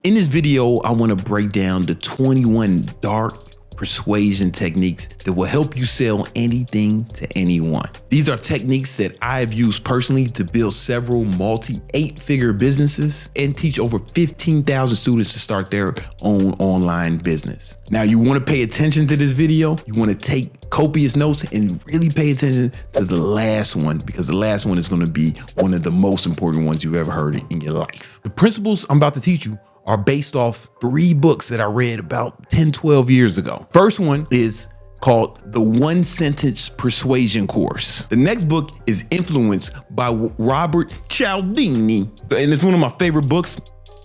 In this video, I want to break down the 21 dark persuasion techniques that will help you sell anything to anyone. These are techniques that I have used personally to build several multi-8-figure businesses and teach over 15,000 students to start their own online business. Now, you want to pay attention to this video. You want to take copious notes and really pay attention to the last one, because the last one is going to be one of the most important ones you've ever heard in your life. The principles I'm about to teach you are based off 3 books that I read about 10, 12 years ago. First one is called The One Sentence Persuasion Course. The next book is Influence by Robert Cialdini, and it's one of my favorite books.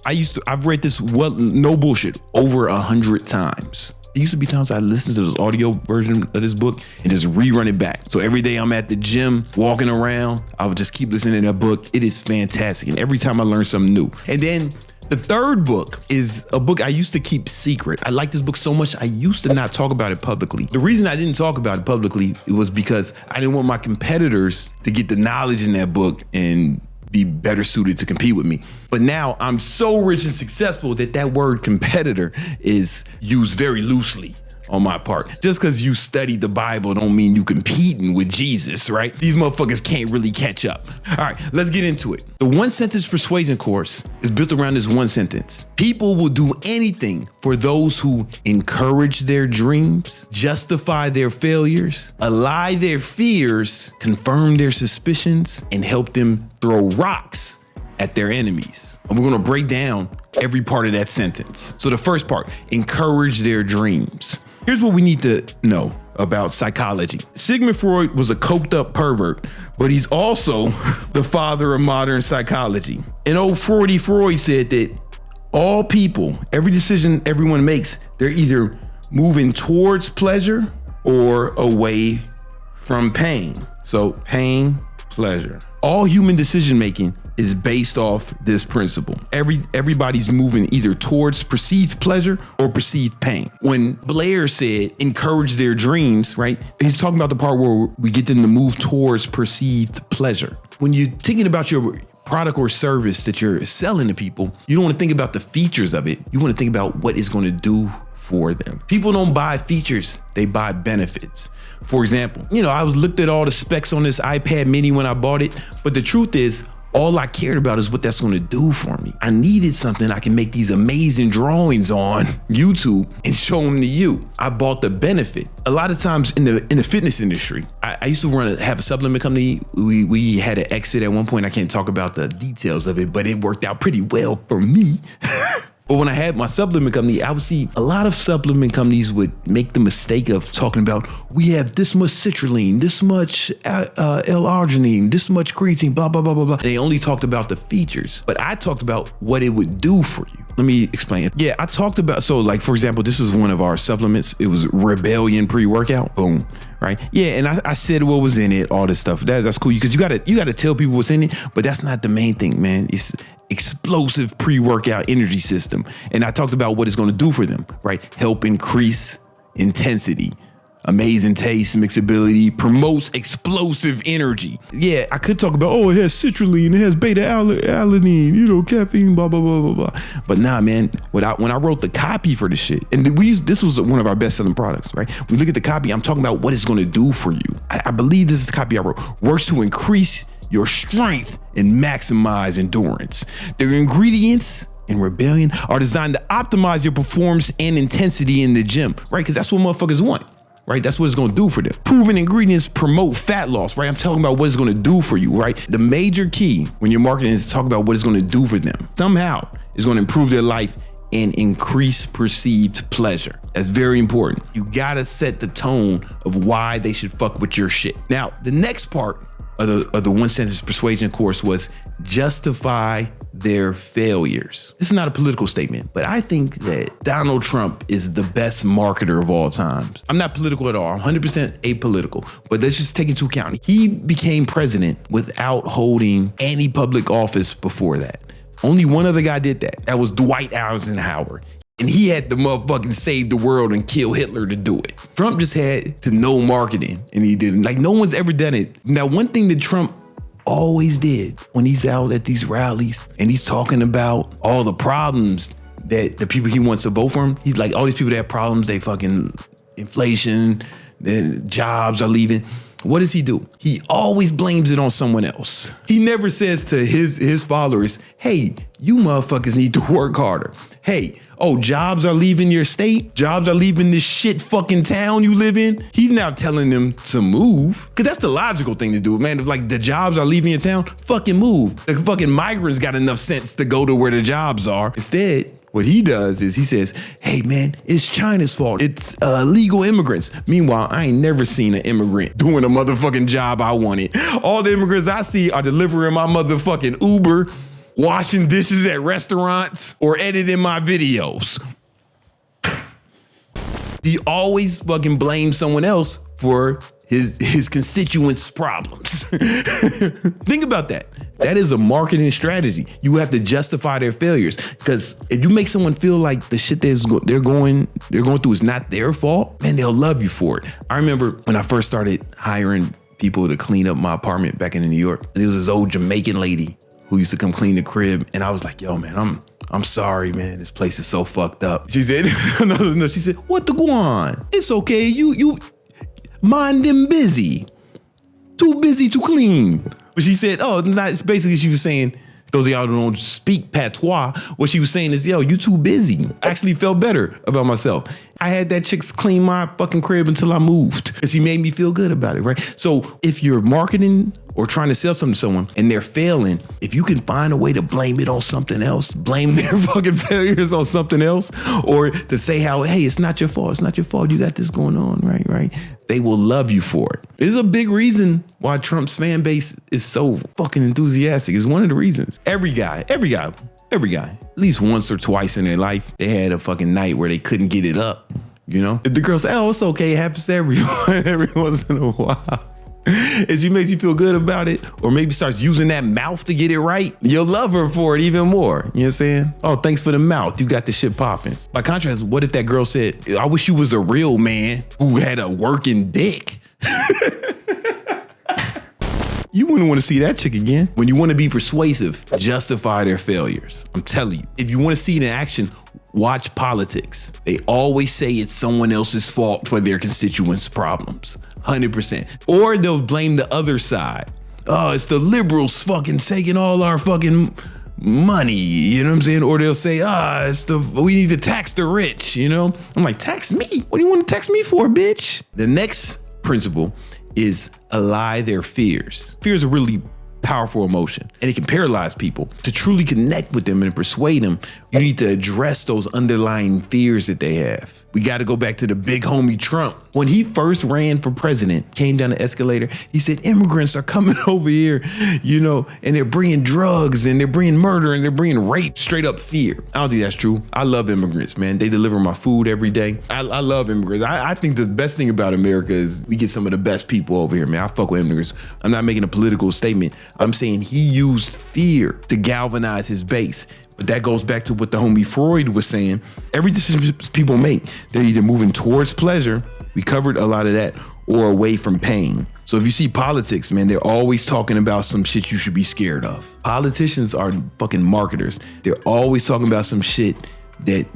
I've read this, no bullshit, over 100 times. There used to be times I listened to this audio version of this book and just rerun it back. So every day I'm at the gym, walking around, I would just keep listening to that book. It is fantastic. And every time I learn something new. And then the third book is a book I used to keep secret. I like this book so much, I used to not talk about it publicly. The reason I didn't talk about it publicly was because I didn't want my competitors to get the knowledge in that book and be better suited to compete with me. But now I'm so rich and successful that that word competitor is used very loosely on my part. Just because you study the Bible don't mean you competing with Jesus, right? These motherfuckers can't really catch up. All right, let's get into it. The One Sentence Persuasion Course is built around this one sentence. People will do anything for those who encourage their dreams, justify their failures, allay their fears, confirm their suspicions, and help them throw rocks at their enemies. And we're gonna break down every part of that sentence. So the first part, encourage their dreams. Here's what we need to know about psychology. Sigmund Freud was a coked up pervert, but he's also the father of modern psychology. And old Freud said that all people, every decision everyone makes, they're either moving towards pleasure or away from pain. So pain, pleasure. All human decision making is based off this principle. Everybody's moving either towards perceived pleasure or perceived pain. When Blair said encourage their dreams, right? He's talking about the part where we get them to move towards perceived pleasure. When you're thinking about your product or service that you're selling to people, you don't want to think about the features of it. You want to think about what it's going to do for them. People don't buy features, they buy benefits. For example, I looked at all the specs on this iPad mini when I bought it, but the truth is, all I cared about is what that's going to do for me. I needed something I can make these amazing drawings on YouTube and show them to you. I bought the benefit. A lot of times in the fitness industry, I used to have a supplement company. We had an exit at one point. I can't talk about the details of it, but it worked out pretty well for me. But when I had my supplement company, I would see a lot of supplement companies would make the mistake of talking about, we have this much citrulline, this much L-arginine, this much creatine, blah, blah, blah, blah, blah. And they only talked about the features, but I talked about what it would do for you. Let me explain it. Yeah, I talked about, so like, for example, this is one of our supplements. It was Rebellion pre-workout, boom, right? Yeah, and I said what was in it, all this stuff. That's cool, because you gotta tell people what's in it, but that's not the main thing, man. It's explosive pre-workout energy system. And I talked about what it's gonna do for them, right? Help increase intensity, amazing taste, mixability, promotes explosive energy. Yeah, I could talk about, it has citrulline, it has beta-alanine, caffeine, blah, blah, blah, blah, blah. But nah, man, when I wrote the copy for this shit, and this was one of our best-selling products, right? We look at the copy, I'm talking about what it's gonna do for you. I believe this is the copy I wrote. Works to increase your strength and maximize endurance. Their ingredients in Rebellion are designed to optimize your performance and intensity in the gym, right? Because that's what motherfuckers want. Right? That's what it's going to do for them. Proven ingredients promote fat loss, right? I'm talking about what it's going to do for you, right? The major key when you're marketing is to talk about what it's going to do for them. Somehow it's going to improve their life and increase perceived pleasure. That's very important. You got to set the tone of why they should fuck with your shit. Now, the next part of the One Sentence Persuasion Course was justify their failures. This is not a political statement, but I think that Donald Trump is the best marketer of all times. I'm not political at all. I'm 100% apolitical, but let's just take into account. He became president without holding any public office before that. Only one other guy did that. That was Dwight Eisenhower. And he had to motherfucking save the world and kill Hitler to do it. Trump just had to know marketing, and he didn't. Like, no one's ever done it. Now, one thing that Trump always did when he's out at these rallies and he's talking about all the problems that the people he wants to vote for him, he's like, all these people that have problems, they fucking inflation, then jobs are leaving. What does he do? He always blames it on someone else. He never says to his followers, hey, you motherfuckers need to work harder. Hey, oh, jobs are leaving your state. Jobs are leaving this shit fucking town you live in. He's now telling them to move. Cause that's the logical thing to do, man. If like the jobs are leaving your town, fucking move. The fucking migrants got enough sense to go to where the jobs are. Instead, what he does is he says, hey man, it's China's fault. It's illegal immigrants. Meanwhile, I ain't never seen an immigrant doing a motherfucking job I wanted. All the immigrants I see are delivering my motherfucking Uber, washing dishes at restaurants, or editing my videos. He always fucking blames someone else for his constituents' problems. Think about that. That is a marketing strategy. You have to justify their failures, because if you make someone feel like the shit they're going through is not their fault, man, they'll love you for it. I remember when I first started hiring people to clean up my apartment back in New York, there was this old Jamaican lady who used to come clean the crib, and I was like, yo, man, I'm sorry, man. This place is so fucked up. She said, no. She said, what to go on? It's okay. You mind them busy. Too busy to clean. But she said, basically she was saying, those of y'all who don't speak patois, what she was saying is, yo, you too busy. I actually felt better about myself. I had that chick clean my fucking crib until I moved, because she made me feel good about it, right? So if you're marketing or trying to sell something to someone and they're failing, if you can find a way to blame it on something else, blame their fucking failures on something else, or to say how, hey, it's not your fault. It's not your fault. You got this going on, right? They will love you for it. It's a big reason why Trump's fan base is so fucking enthusiastic. It's one of the reasons. Every guy, at least once or twice in their life, they had a fucking night where they couldn't get it up, you know? If the girl say, oh, it's okay, it happens to everyone every once in a while. If she makes you feel good about it, or maybe starts using that mouth to get it right, you'll love her for it even more. You know what I'm saying? Oh, thanks for the mouth. You got the shit popping. By contrast, what if that girl said, I wish you was a real man who had a working dick? You wouldn't want to see that chick again. When you want to be persuasive, justify their failures. I'm telling you, if you want to see it in action, watch politics. They always say it's someone else's fault for their constituents' problems. 100%. Or they'll blame the other side. Oh, it's the liberals fucking taking all our fucking money, you know what I'm saying? Or they'll say, we need to tax the rich, you know? I'm like, tax me? What do you want to tax me for, bitch? The next principle is allay their fears. Fear is a really powerful emotion, and it can paralyze people. To truly connect with them and persuade them, you need to address those underlying fears that they have. We got to go back to the big homie Trump. When he first ran for president, came down the escalator, he said, immigrants are coming over here, you know, and they're bringing drugs and they're bringing murder and they're bringing rape. Straight up fear. I don't think that's true. I love immigrants, man. They deliver my food every day. I love immigrants. I think the best thing about America is we get some of the best people over here, man. I fuck with immigrants. I'm not making a political statement. I'm saying he used fear to galvanize his base. But that goes back to what the homie Freud was saying. Every decision people make, they're either moving towards pleasure, we covered a lot of that, or away from pain. So if you see politics, man, they're always talking about some shit you should be scared of. Politicians are fucking marketers. They're always talking about some shit that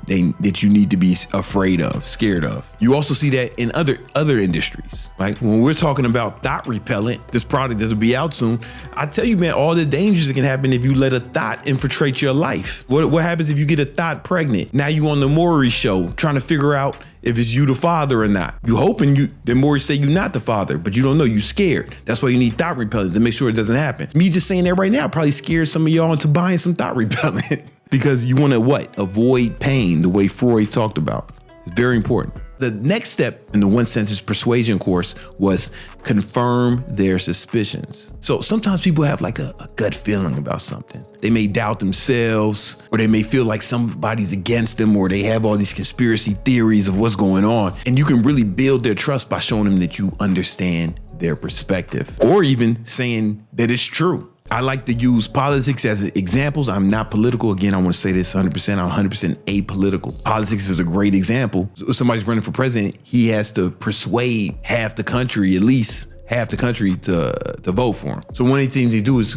you need to be afraid of, scared of. You also see that in other industries. Like when we're talking about thought repellent, this product that will be out soon, I tell you, man, all the dangers that can happen if you let a thought infiltrate your life. What happens if you get a thought pregnant? Now you on the Maury show trying to figure out if it's you the father or not. You hoping then Maury say you're not the father, but you don't know, you scared. That's why you need thought repellent to make sure it doesn't happen. Me just saying that right now probably scared some of y'all into buying some thought repellent. Because you want to what? Avoid pain, the way Freud talked about. It's very important. The next step in the one sentence persuasion course was confirm their suspicions. So sometimes people have like a gut feeling about something. They may doubt themselves, or they may feel like somebody's against them, or they have all these conspiracy theories of what's going on. And you can really build their trust by showing them that you understand their perspective, or even saying that it's true. I like to use politics as examples. I'm not political. Again, I want to say this 100%. I'm 100% apolitical. Politics is a great example. If somebody's running for president, he has to persuade half the country, at least half the country, to vote for him. So one of the things they do is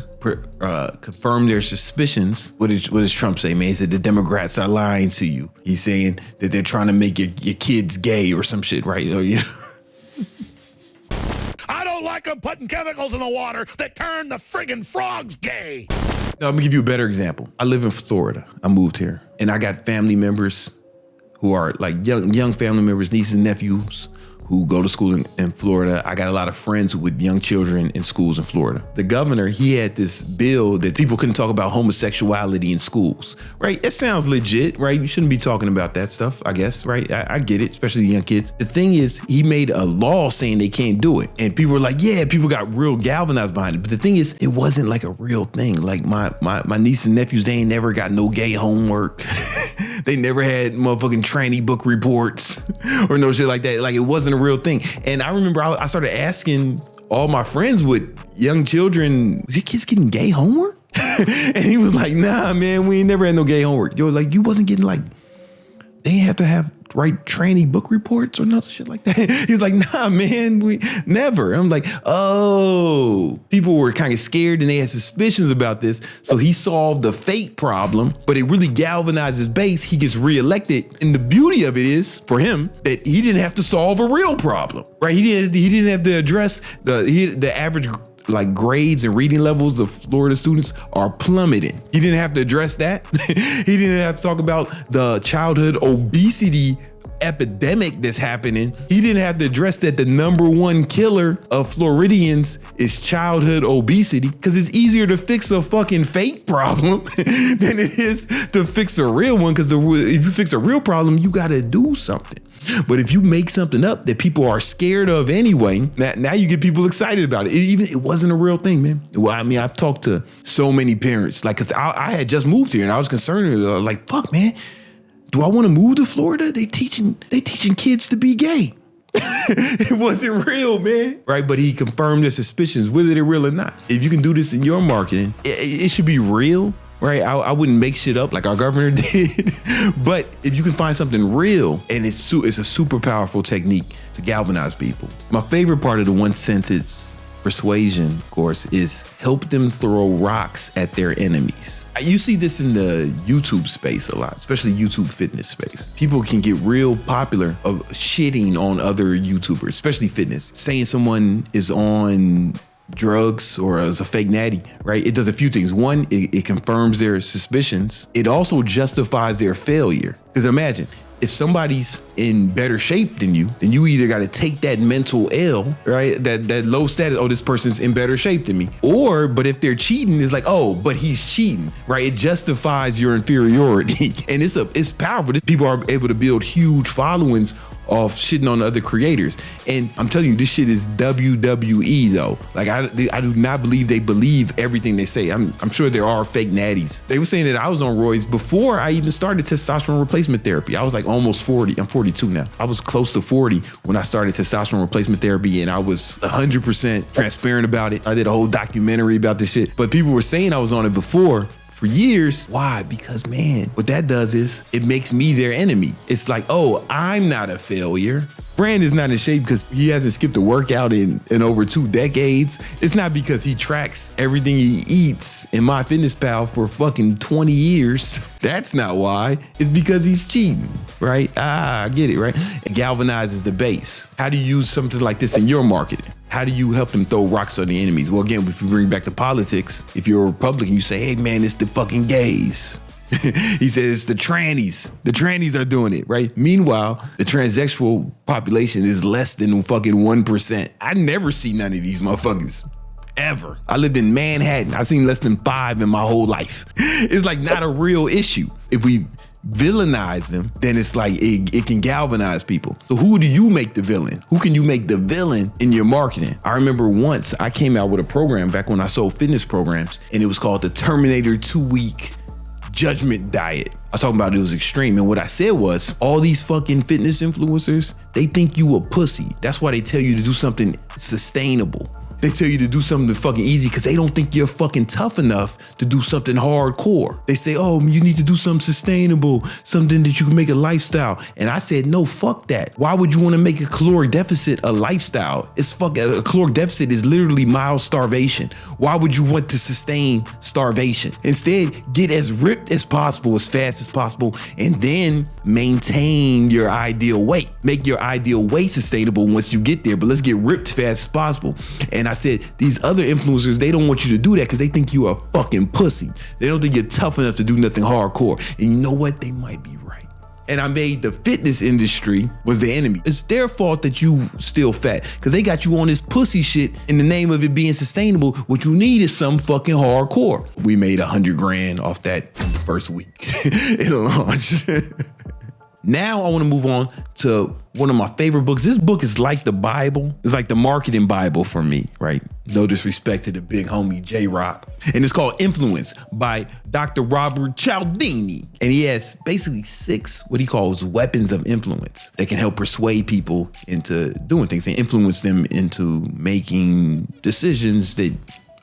confirm their suspicions. What does Trump say, man? He said the Democrats are lying to you. He's saying that they're trying to make your kids gay or some shit, right? I don't like them putting chemicals in the water that turn the friggin' frogs gay. Now, I'm gonna give you a better example. I live in Florida. I moved here, and I got family members who are like young family members, nieces and nephews, who go to school in Florida. I got a lot of friends with young children in schools in Florida. The governor, he had this bill that people couldn't talk about homosexuality in schools, right? It sounds legit, right? You shouldn't be talking about that stuff, I guess, right? I get it, especially the young kids. The thing is, he made a law saying they can't do it. And people were like, yeah, people got real galvanized behind it. But the thing is, it wasn't like a real thing. Like my nieces and nephews, they ain't never got no gay homework. They never had motherfucking tranny book reports or no shit like that. Like, it wasn't a real thing. And I remember I started asking all my friends with young children, is your kids getting gay homework? And he was like, nah, man, we ain't never had no gay homework. Yo, like, you wasn't getting like, they have to have write tranny book reports or nothing shit like that. He's like, nah, man, we never. I'm like, oh, people were kind of scared and they had suspicions about this. So he solved the fake problem, but it really galvanized his base. He gets reelected. And the beauty of it is for him that he didn't have to solve a real problem, right? He didn't have to address the average like grades and reading levels of Florida students are plummeting. He didn't have to address that. He didn't have to talk about the childhood obesity epidemic that's happening. He didn't have to address that the #1 killer of Floridians is childhood obesity, because it's easier to fix a fucking fake problem than it is to fix a real one. Because if you fix a real problem, you got to do something. But if you make something up that people are scared of anyway, now you get people excited about it. It wasn't a real thing, man. Well, I mean, I've talked to so many parents, like, cause I had just moved here and I was concerned, like, fuck, man, do I want to move to Florida? They teaching kids to be gay. It wasn't real, man. Right? But he confirmed their suspicions, whether they're real or not. If you can do this in your marketing, it should be real. Right? I wouldn't make shit up like our governor did. But if you can find something real, and it's a super powerful technique to galvanize people. My favorite part of the one sentence persuasion course is help them throw rocks at their enemies. You see this in the YouTube space a lot, especially YouTube fitness space. People can get real popular of shitting on other YouTubers, especially fitness, saying someone is on drugs or as a fake natty, right? It does a few things. One, it confirms their suspicions. It also justifies their failure. Because imagine, if somebody's in better shape than you, then you either got to take that mental L, right? That low status, oh, this person's in better shape than me. But if they're cheating, it's like, oh, but he's cheating, right? It justifies your inferiority. And it's powerful. People are able to build huge followings off shitting on other creators. And I'm telling you, this shit is WWE though. Like I do not believe they believe everything they say. I'm sure there are fake natties. They were saying that I was on roids before I even started testosterone replacement therapy. I was like almost 40. I'm 42 now. I was close to 40 when I started testosterone replacement therapy, and I was 100% transparent about it. I did a whole documentary about this shit, but people were saying I was on it before for years. Why? Because, man, what that does is it makes me their enemy. It's like, oh, I'm not a failure. Brand is not in shape because he hasn't skipped a workout in over 2 decades. It's not because he tracks everything he eats in MyFitnessPal for fucking 20 years. That's not why. It's because he's cheating, right? I get it, right? It galvanizes the base. How do you use something like this in your marketing? How do you help them throw rocks on the enemies? Well, again, if you bring back to politics, if you're a Republican, you say, hey, man, it's the fucking gays. He says it's the trannies. The trannies are doing it, right? Meanwhile, the transsexual population is less than fucking 1%. I never see none of these motherfuckers. Ever. I lived in Manhattan. I've seen less than 5 in my whole life. It's like not a real issue. If we villainize them, then it's like it can galvanize people. So who do you make the villain? Who can you make the villain in your marketing? I remember once I came out with a program back when I sold fitness programs, and it was called the Terminator 2-week judgment diet. I was talking about it was extreme. And what I said was, all these fucking fitness influencers, they think you a pussy. That's why they tell you to do something sustainable. They tell you to do something fucking easy because they don't think you're fucking tough enough to do something hardcore. They say, oh, you need to do something sustainable, something that you can make a lifestyle. And I said, no, fuck that. Why would you want to make a caloric deficit a lifestyle? A caloric deficit is literally mild starvation. Why would you want to sustain starvation? Instead, get as ripped as possible, as fast as possible, and then maintain your ideal weight. Make your ideal weight sustainable once you get there, but let's get ripped fast as possible. And I said, these other influencers, they don't want you to do that because they think you are a fucking pussy. They don't think you're tough enough to do nothing hardcore. And you know what? They might be right. And I made the fitness industry was the enemy. It's their fault that you still fat because they got you on this pussy shit in the name of it being sustainable. What you need is some fucking hardcore. We made 100 grand off that in the first week. It'll launch. Now I want to move on to one of my favorite books. This book is like the Bible. It's like the marketing Bible for me, right? No disrespect to the big homie J-Rock. And it's called Influence by Dr. Robert Cialdini. And he has basically 6 what he calls weapons of influence that can help persuade people into doing things and influence them into making decisions that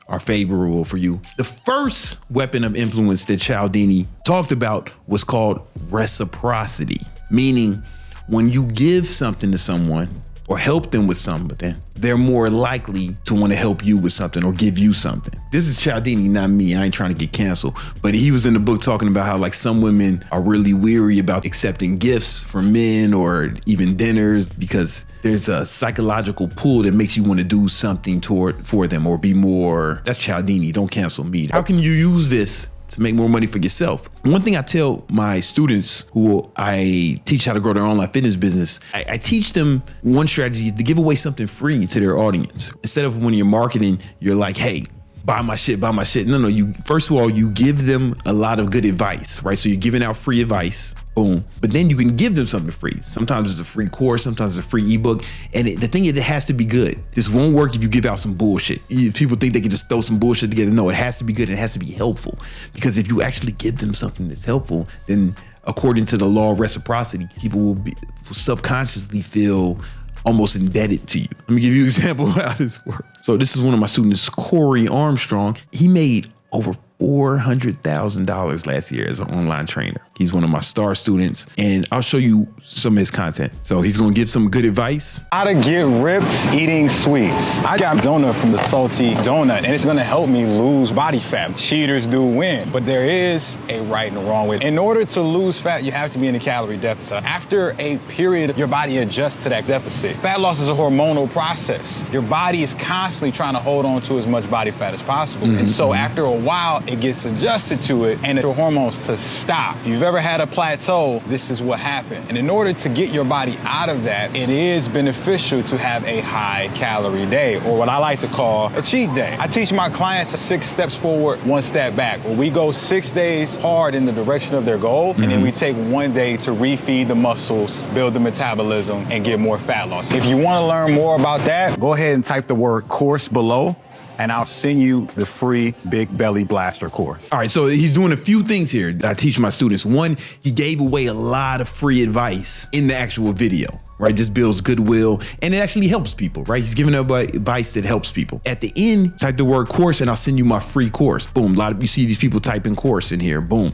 are favorable for you. The first weapon of influence that Cialdini talked about was called reciprocity, meaning when you give something to someone or help them with something, they're more likely to want to help you with something or give you something. This is Cialdini, not me. I ain't trying to get canceled, but he was in the book talking about how like some women are really weary about accepting gifts from men or even dinners because there's a psychological pull that makes you want to do something for them or be more. That's Cialdini. Don't cancel me. How can you use this to make more money for yourself? One thing I tell my students who I teach how to grow their online fitness business, I teach them one strategy to give away something free to their audience. Instead of when you're marketing, you're like, hey, buy my shit, buy my shit. No, you first of all, you give them a lot of good advice, right? So you're giving out free advice, boom. But then you can give them something free. Sometimes it's a free course, sometimes it's a free ebook. And the thing is, it has to be good. This won't work if you give out some bullshit. People think they can just throw some bullshit together. No, it has to be good. It has to be helpful. Because if you actually give them something that's helpful, then according to the law of reciprocity, people will subconsciously feel almost indebted to you. Let me give you an example of how this works. So this is one of my students, Corey Armstrong. He made over $400,000 last year as an online trainer. He's one of my star students, and I'll show you some of his content. So he's gonna give some good advice. How to get ripped eating sweets. I got donut from the salty donut, and it's gonna help me lose body fat. Cheaters do win, but there is a right and a wrong way. In order to lose fat, you have to be in a calorie deficit. After a period, your body adjusts to that deficit. Fat loss is a hormonal process. Your body is constantly trying to hold on to as much body fat as possible. And so after a while, it gets adjusted to it and your hormones to stop. If you've ever had a plateau, this is what happened. And in order to get your body out of that, it is beneficial to have a high calorie day, or what I like to call a cheat day. I teach my clients 6 steps forward, 1 step back, where we go 6 days hard in the direction of their goal, and then we take 1 day to refeed the muscles, build the metabolism, and get more fat loss. If you want to learn more about that, go ahead and type the word course below, and I'll send you the free Big Belly Blaster course. All right, so he's doing a few things here that I teach my students. One, he gave away a lot of free advice in the actual video, right? This builds goodwill and it actually helps people, right? He's giving advice that helps people. At the end, type the word course and I'll send you my free course. Boom, you see these people typing course in here, boom.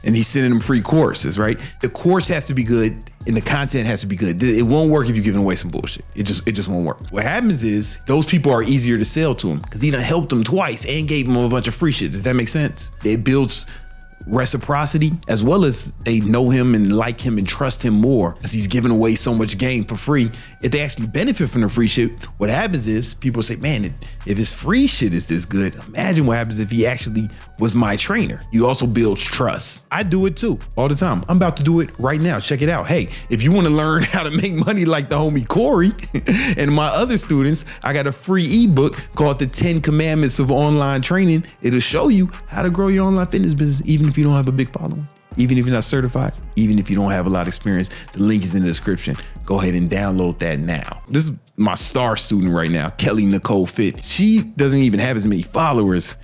And he's sending them free courses, right? The course has to be good and the content has to be good. It won't work if you're giving away some bullshit. It just won't work. What happens is those people are easier to sell to him because he done helped them twice and gave them a bunch of free shit. Does that make sense? It builds reciprocity, as well as they know him and like him and trust him more because he's giving away so much game for free. If they actually benefit from the free shit, what happens is people say, man, if his free shit is this good, imagine what happens if he actually was my trainer. You also build trust. I do it too all the time. I'm about to do it right now. Check it out. Hey, if you want to learn how to make money like the homie Corey and my other students, I got a free ebook called The 10 Commandments of Online Training. It'll show you how to grow your online fitness business, even if you don't have a big following, even if you're not certified, even if you don't have a lot of experience. The link is in the description. Go ahead and download that now. This is my star student right now, Kelly Nicole Fit. She doesn't even have as many followers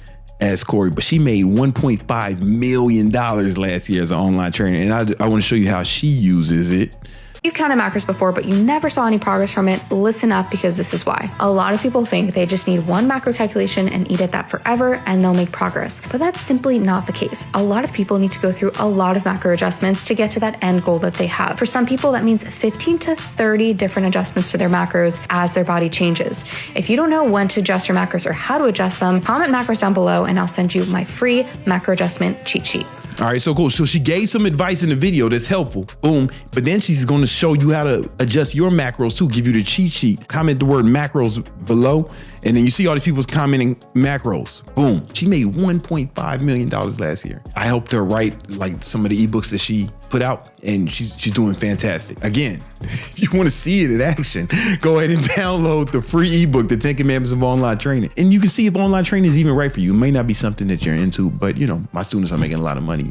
as Corey, but she made $1.5 million last year as an online trainer. And I want to show you how she uses it You've counted macros before, but you never saw any progress from it. Listen up, because this is why. A lot of people think they just need one macro calculation and eat at that forever and they'll make progress. But that's simply not the case. A lot of people need to go through a lot of macro adjustments to get to that end goal that they have. For some people, that means 15 to 30 different adjustments to their macros as their body changes. If you don't know when to adjust your macros or how to adjust them, comment macros down below and I'll send you my free macro adjustment cheat sheet. All right, so cool. So she gave some advice in the video that's helpful. Boom. But then she's going to show you how to adjust your macros too, give you the cheat sheet. Comment the word macros below. And then you see all these people commenting macros. Boom. She made $1.5 million last year. I helped her write like some of the ebooks that she put out, and she's doing fantastic. Again, if you want to see it in action, go ahead and download the free ebook, The 10 Commandments of Online Training. And you can see if online training is even right for you. It may not be something that you're into, but you know, my students are making a lot of money.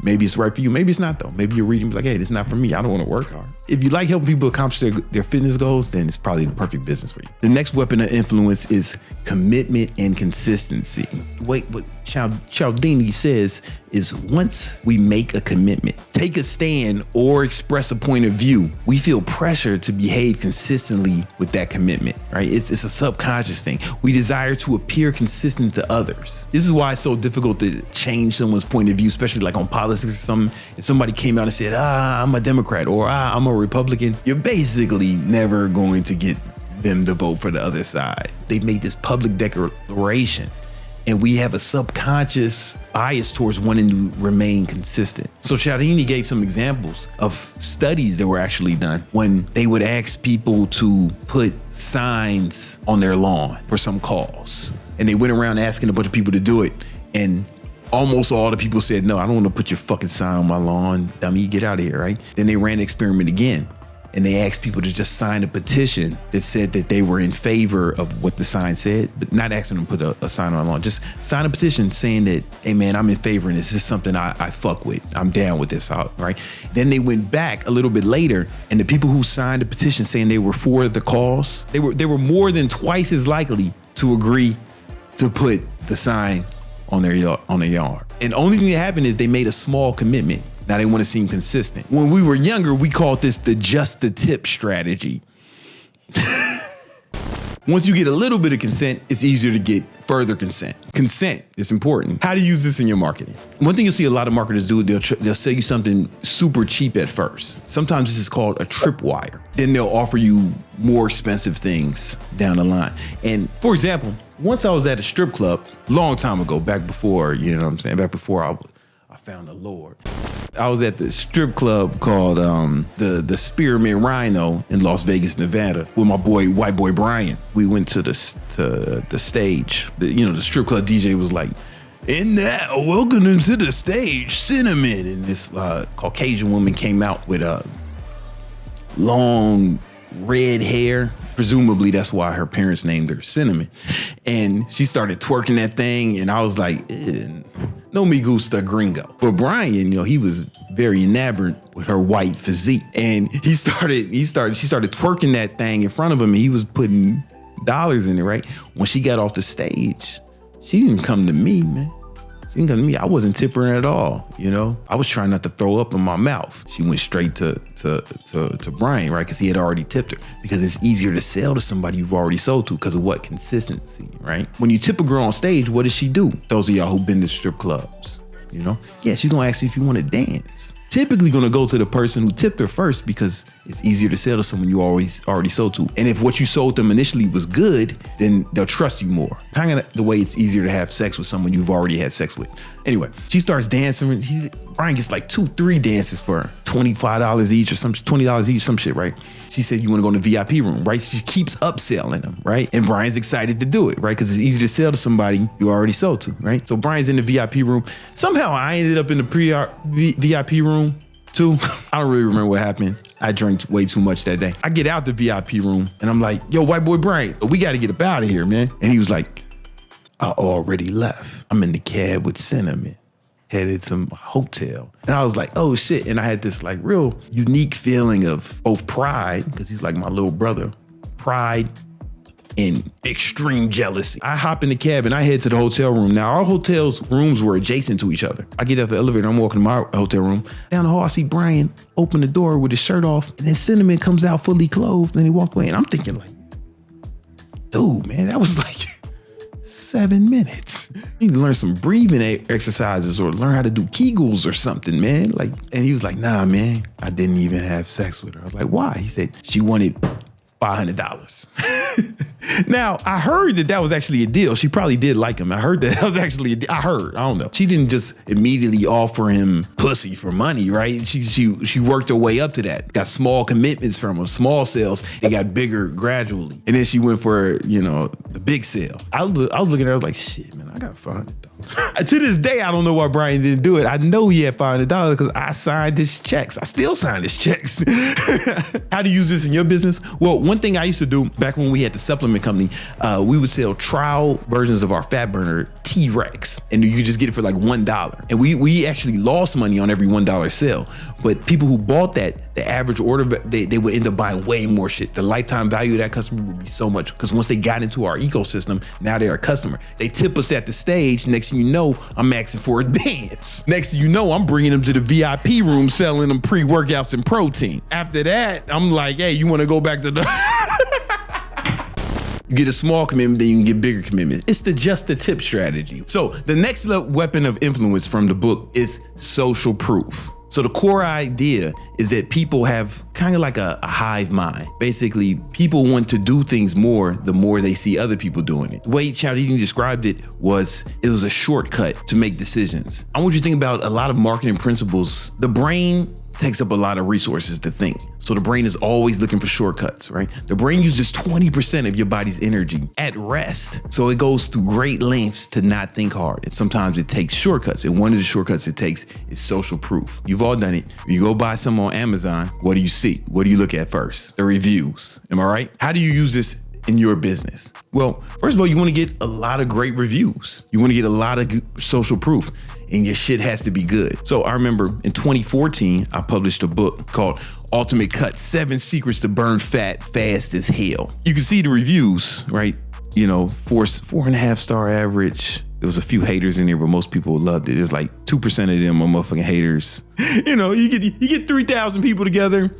Maybe it's right for you. Maybe it's not though. Maybe you're reading like, hey, this is not for me. I don't want to work hard. If you like helping people accomplish their fitness goals, then it's probably the perfect business for you. The next weapon of influence is commitment and consistency. What Cialdini says is, once we make a commitment, take a stand, or express a point of view, we feel pressure to behave consistently with that commitment, right? It's a subconscious thing. We desire to appear consistent to others. This is why it's so difficult to change someone's point of view, especially like on politics or something. If somebody came out and said, I'm a Democrat, or I'm a Republican, you're basically never going to get them to vote for the other side. They made this public declaration, and we have a subconscious bias towards wanting to remain consistent. So Cialdini gave some examples of studies that were actually done when they would ask people to put signs on their lawn for some cause. And they went around asking a bunch of people to do it. And almost all the people said, no, I don't want to put your fucking sign on my lawn. Dummy, get out of here, right? Then they ran the experiment again. And they asked people to just sign a petition that said that they were in favor of what the sign said, but not asking them to put a sign on the lawn. Just sign a petition saying that, hey man, I'm in favor and this is something I fuck with. I'm down with this, right? Then they went back a little bit later, and the people who signed the petition saying they were for the cause, they were more than twice as likely to agree to put the sign on their yard. And the only thing that happened is they made a small commitment. Now they want to seem consistent. When we were younger, we called this the just the tip strategy. Once you get a little bit of consent, it's easier to get further consent. Consent is important. How to use this in your marketing. One thing you'll see a lot of marketers do, they'll sell you something super cheap at first. Sometimes this is called a tripwire. Then they'll offer you more expensive things down the line. And for example, once I was at a strip club, long time ago, back before, you know what I'm saying, back before I found the Lord. I was at the strip club called the Spearmint Rhino in Las Vegas, Nevada, with my boy, white boy Brian. We went to the stage. The strip club DJ was like, "And now, welcome to the stage, Cinnamon." And this Caucasian woman came out with long red hair. Presumably that's why her parents named her Cinnamon. And she started twerking that thing, and I was like, no me gusta gringo. But Brian, he was very enamored with her white physique. And she started twerking that thing in front of him, and he was putting dollars in it, right? When she got off the stage, she didn't come to me, man. She didn't come to me. I wasn't tipping her at all, I was trying not to throw up in my mouth. She went straight to Brian, right? Because he had already tipped her. Because it's easier to sell to somebody you've already sold to because of what? Consistency, right? When you tip a girl on stage, what does she do? Those of y'all who've been to strip clubs, Yeah, she's gonna ask you if you want to dance. Typically gonna go to the person who tipped her first because it's easier to sell to someone you already sold to. And if what you sold them initially was good, then they'll trust you more. Kind of the way it's easier to have sex with someone you've already had sex with. Anyway, she starts dancing. Brian gets like 2-3 dances for $25 each or $20 each, some shit, right? She said, you want to go in the VIP room, right? She keeps upselling them, right? And Brian's excited to do it, right? Because it's easy to sell to somebody you already sold to, right? So Brian's in the VIP room. Somehow I ended up in the VIP room too. I don't really remember what happened. I drank way too much that day. I get out the VIP room and I'm like, yo, white boy Brian, we got to get up out of here, man. And he was like, I already left. I'm in the cab with Cinnamon, headed to my hotel. And I was like, oh shit. And I had this like real unique feeling of both pride, because he's like my little brother, pride and extreme jealousy. I hop in the cab and I head to the hotel room. Now our hotel's rooms were adjacent to each other. I get out the elevator, I'm walking to my hotel room. Down the hall, I see Brian open the door with his shirt off, and then Cinnamon comes out fully clothed, and he walked away. And I'm thinking like, dude, man, that was like 7 minutes. You need to learn some breathing exercises or learn how to do Kegels or something, man. Like, and he was like, nah, man, I didn't even have sex with her. I was like, why? He said she wanted $500. Now, I heard that was actually a deal. She probably did like him. I heard that was actually a deal. I don't know. She didn't just immediately offer him pussy for money, right? She worked her way up to that. Got small commitments from him, small sales. It got bigger gradually. And then she went for, the big sale. I was looking at her, I was like, shit, man, I got $500. To this day, I don't know why Brian didn't do it. I know he had $500 because I signed his checks. I still sign his checks. How do you use this in your business? Well, one thing I used to do back when we had the supplement company, we would sell trial versions of our fat burner T-Rex, and you could just get it for like $1. And we actually lost money on every $1 sale. But people who bought that, the average order, they would end up buying way more shit. The lifetime value of that customer would be so much because once they got into our ecosystem, now they're a customer. They tip us at the stage. Next thing you know, I'm asking for a dance. Next thing you know, I'm bringing them to the VIP room, selling them pre-workouts and protein. After that, I'm like, hey, you want to go back to the... You get a small commitment, then you can get bigger commitments. It's just the tip strategy. So the next weapon of influence from the book is social proof. So the core idea is that people have kind of like a hive mind. Basically, people want to do things more the more they see other people doing it. The way Cialdini described it was a shortcut to make decisions. I want you to think about a lot of marketing principles. The brain takes up a lot of resources to think. So the brain is always looking for shortcuts, right? The brain uses 20% of your body's energy at rest. So it goes through great lengths to not think hard. And sometimes it takes shortcuts. And one of the shortcuts it takes is social proof. You've all done it. You go buy something on Amazon, what do you see? What do you look at first? The reviews. Am I right? How do you use this in your business? Well, first of all, you want to get a lot of great reviews. You want to get a lot of social proof, and your shit has to be good. So I remember in 2014, I published a book called Ultimate Cut, 7 Secrets to Burn Fat Fast as Hell. You can see the reviews, right? 4.5 star average. There was a few haters in there, but most people loved it. There's like 2% of them are motherfucking haters. You get 3,000 people together.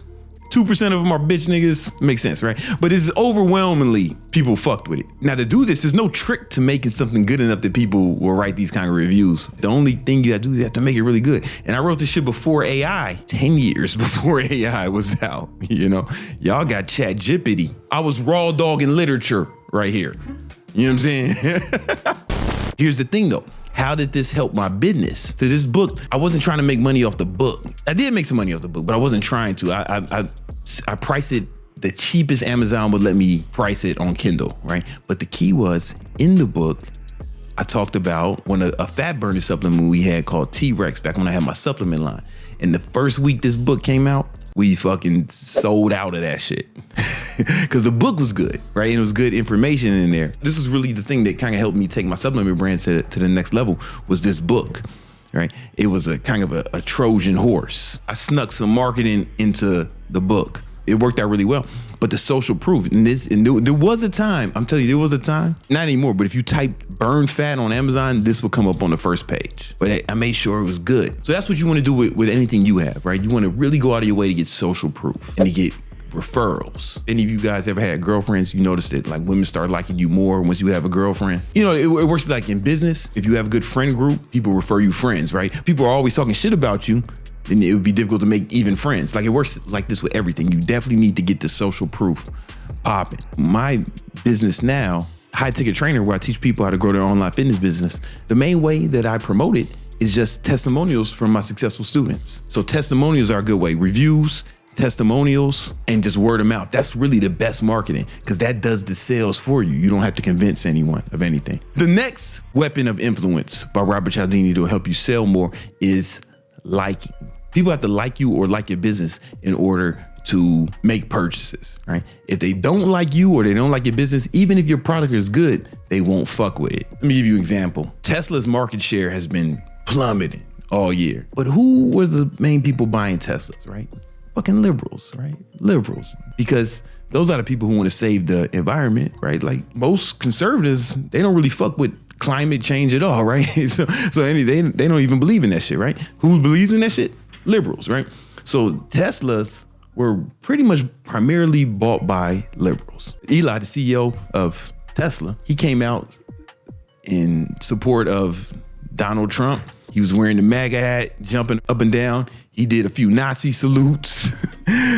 2% of them are bitch niggas. Makes sense, right? But it's overwhelmingly people fucked with it. Now to do this, there's no trick to making something good enough that people will write these kind of reviews. The only thing you have to do is you have to make it really good. And I wrote this shit before AI, 10 years before AI was out. Y'all got ChatGPT. I was raw dogging literature right here. You know what I'm saying? Here's the thing though. How did this help my business? So this book, I wasn't trying to make money off the book. I did make some money off the book, but I wasn't trying to. I priced it the cheapest Amazon would let me price it on Kindle, right? But the key was in the book, I talked about a fat burning supplement we had called T-Rex back when I had my supplement line. And the first week this book came out, we fucking sold out of that shit. Because the book was good, right? And it was good information in there. This was really the thing that kind of helped me take my supplement brand to the next level was this book, right? It was a kind of a Trojan horse. I snuck some marketing into the book. It worked out really well. But the social proof, and there was a time, I'm telling you, there was a time, not anymore, but if you type burn fat on Amazon, this will come up on the first page. But I made sure it was good. So that's what you want to do with anything you have, right? You want to really go out of your way to get social proof and to get referrals. Any of you guys ever had girlfriends? You notice that like women start liking you more once you have a girlfriend. It works like in business. If you have a good friend group, people refer you friends, right? People are always talking shit about you. Then it would be difficult to make even friends. Like it works like this with everything. You definitely need to get the social proof popping. My business now, High Ticket Trainer, where I teach people how to grow their online fitness business. The main way that I promote it is just testimonials from my successful students. So testimonials are a good way. Reviews, testimonials, and just word of mouth. That's really the best marketing because that does the sales for you. You don't have to convince anyone of anything. The next weapon of influence by Robert Cialdini to help you sell more is liking. People have to like you or like your business in order to make purchases, right? If they don't like you or they don't like your business, even if your product is good, they won't fuck with it. Let me give you an example. Tesla's market share has been plummeting all year. But who were the main people buying Teslas, right? Fucking liberals, right? Liberals. Because those are the people who want to save the environment, right? Like most conservatives, they don't really fuck with climate change at all, right? They don't even believe in that shit, right? Who believes in that shit? Liberals, right? So Teslas were pretty much primarily bought by liberals. Eli, the CEO of Tesla, he came out in support of Donald Trump. He was wearing the MAGA hat, jumping up and down. He did a few Nazi salutes.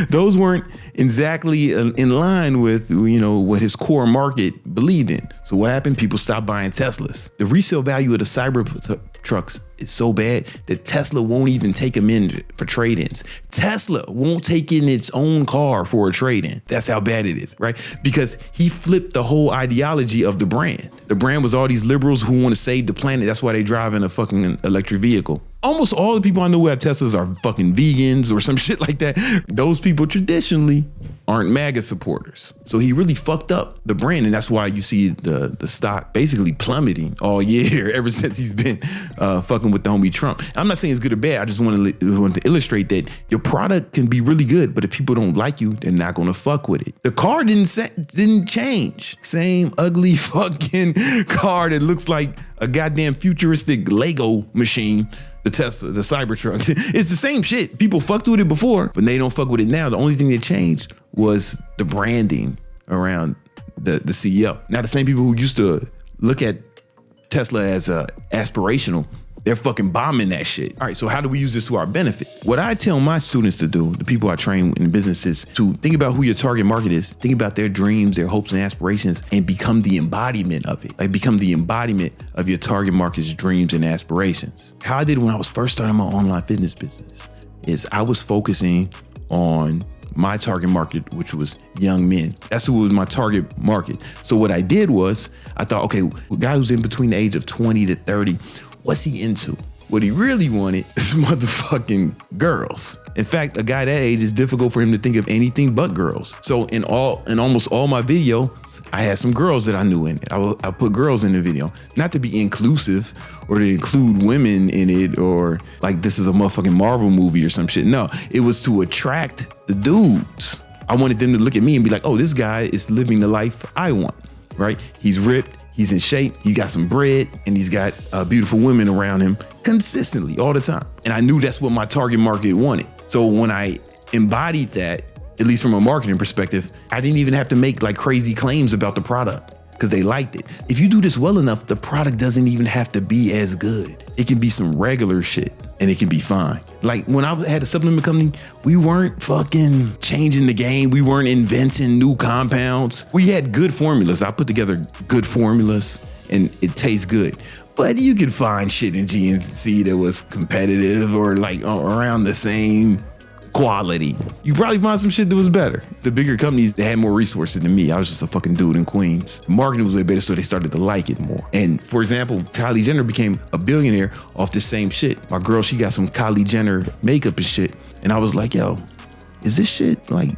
Those weren't exactly in line with, what his core market believed in. So what happened? People stopped buying Teslas. The resale value of the Cybertrucks is so bad that Tesla won't even take them in for trade-ins. Tesla won't take in its own car for a trade-in. That's how bad it is, right? Because he flipped the whole ideology of the brand. The brand was all these liberals who want to save the planet. That's why they drive in a fucking electric vehicle. Almost all the people I know who have Teslas are fucking vegans or some shit like that. Those people traditionally aren't MAGA supporters. So he really fucked up the brand. And that's why you see the stock basically plummeting all year ever since he's been fucking with the homie Trump. I'm not saying it's good or bad. I just want to illustrate that your product can be really good, but if people don't like you, they're not going to fuck with it. The car didn't change. Same ugly fucking car that looks like a goddamn futuristic Lego machine. The Tesla, the Cybertruck, it's the same shit. People fucked with it before, but they don't fuck with it now. The only thing that changed was the branding around the CEO. Now, the same people who used to look at Tesla as aspirational, they're fucking bombing that shit. All right, so how do we use this to our benefit? What I tell my students to do, the people I train in businesses, to think about who your target market is, think about their dreams, their hopes and aspirations, and become the embodiment of it. Like become the embodiment of your target market's dreams and aspirations. How I did when I was first starting my online fitness business is I was focusing on my target market, which was young men. That's who was my target market. So what I did was I thought, okay, a guy who's in between the age of 20 to 30, what's he into? What he really wanted is motherfucking girls. In fact, a guy that age is difficult for him to think of anything but girls. So in almost all my videos, I had some girls that I knew in it. I put girls in the video, not to be inclusive or to include women in it or like this is a motherfucking Marvel movie or some shit. No, it was to attract the dudes. I wanted them to look at me and be like, oh, this guy is living the life I want, right? He's ripped. He's in shape, he's got some bread, and he's got beautiful women around him consistently all the time. And I knew that's what my target market wanted. So when I embodied that, at least from a marketing perspective, I didn't even have to make like crazy claims about the product because they liked it. If you do this well enough, the product doesn't even have to be as good. It can be some regular shit and it can be fine. Like when I had a supplement company, we weren't fucking changing the game. We weren't inventing new compounds. We had good formulas. I put together good formulas and it tastes good. But you could find shit in GNC that was competitive or like around the same quality. You probably find some shit that was better. The bigger companies, they had more resources than me. I was just a fucking dude in Queens. The marketing was way better, so they started to like it more. And for example, Kylie Jenner became a billionaire off the same shit. My girl, she got some Kylie Jenner makeup and shit. And I was like, yo, is this shit like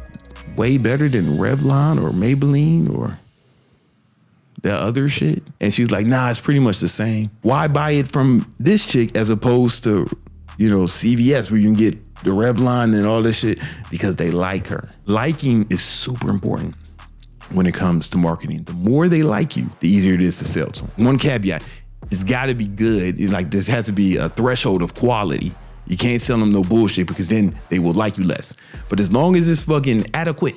way better than Revlon or Maybelline or the other shit? And she's like, nah, it's pretty much the same. Why buy it from this chick as opposed to, CVS where you can get the Revlon and all this shit? Because they like her. Liking is super important when it comes to marketing. The more they like you, the easier it is to sell to them. One caveat, it's gotta be good. Like this has to be a threshold of quality. You can't sell them no bullshit because then they will like you less. But as long as it's fucking adequate,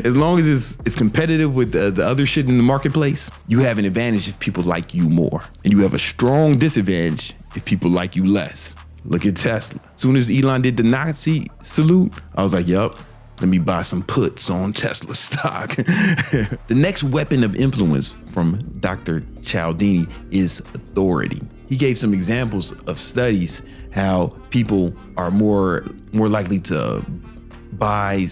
as long as it's competitive with the other shit in the marketplace, you have an advantage if people like you more. And you have a strong disadvantage if people like you less. Look at Tesla. As soon as Elon did the Nazi salute, I was like, yup, let me buy some puts on Tesla stock. The next weapon of influence from Dr. Cialdini is authority. He gave some examples of studies how people are more likely to buy